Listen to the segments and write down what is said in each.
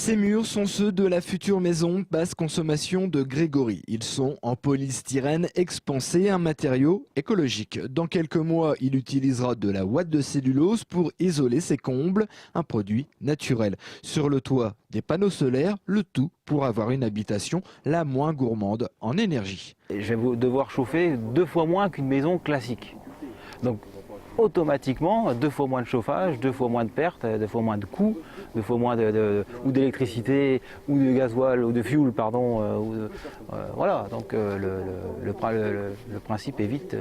Ces murs sont ceux de la future maison basse consommation de Grégory. Ils sont en polystyrène expansé, un matériau écologique. Dans quelques mois, il utilisera de la ouate de cellulose pour isoler ses combles, un produit naturel. Sur le toit, des panneaux solaires, le tout pour avoir une habitation la moins gourmande en énergie. Je vais devoir chauffer 2 fois moins qu'une maison classique. Donc automatiquement, 2 fois moins de chauffage, 2 fois moins de pertes, 2 fois moins de coûts, 2 fois moins ou d'électricité, ou de gasoil, ou de fuel, pardon. Voilà, donc le principe est vite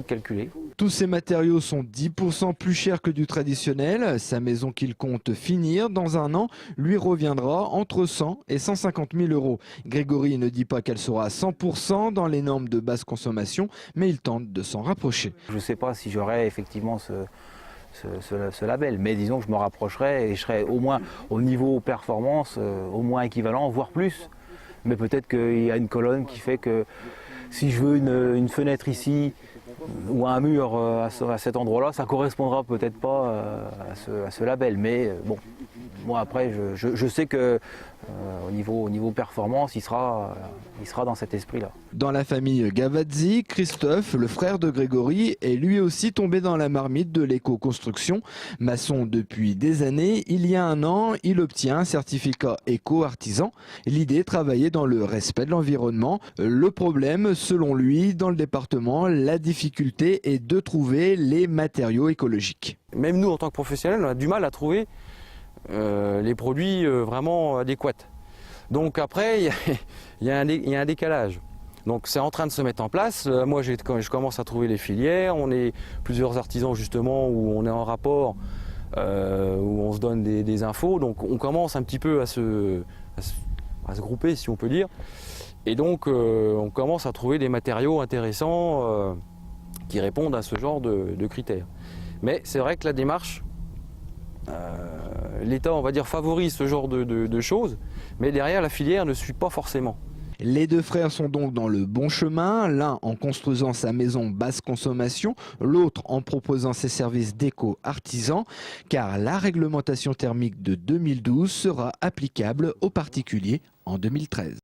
calculé. Tous ces matériaux sont 10% plus chers que du traditionnel. Sa maison qu'il compte finir dans un an lui reviendra entre 100 et 150 000 euros. Grégory ne dit pas qu'elle sera à 100% dans les normes de basse consommation, mais il tente de s'en rapprocher. Je ne sais pas si j'aurai effectivement ce label, mais disons que je me rapprocherai et je serai au moins au niveau performance, au moins équivalent, voire plus. Mais peut-être qu'il y a une colonne qui fait que si je veux une fenêtre ici ou un mur à cet endroit-là, ça ne correspondra peut-être pas à ce label. Mais bon, moi après, je sais que au niveau performance, il sera dans cet esprit-là. Dans la famille Gavazzi, Christophe, le frère de Grégory, est lui aussi tombé dans la marmite de l'éco-construction. Maçon depuis des années, il y a un an, il obtient un certificat éco-artisan. L'idée, travailler dans le respect de l'environnement. Le problème, selon lui, dans le département, la difficulté est de trouver les matériaux écologiques. Même nous, en tant que professionnels, on a du mal à trouver les produits vraiment adéquats. Donc après, il y a un décalage. Donc c'est en train de se mettre en place. Moi, je commence à trouver les filières. On est plusieurs artisans justement où on est en rapport, où on se donne des infos. Donc on commence un petit peu à se grouper, si on peut dire. Et donc on commence à trouver des matériaux intéressants qui répondent à ce genre de critères. Mais c'est vrai que la démarche, l'État, on va dire, favorise ce genre de choses, mais derrière, la filière ne suit pas forcément. Les deux frères sont donc dans le bon chemin, l'un en construisant sa maison basse consommation, l'autre en proposant ses services d'éco-artisan, car la réglementation thermique de 2012 sera applicable aux particuliers en 2013.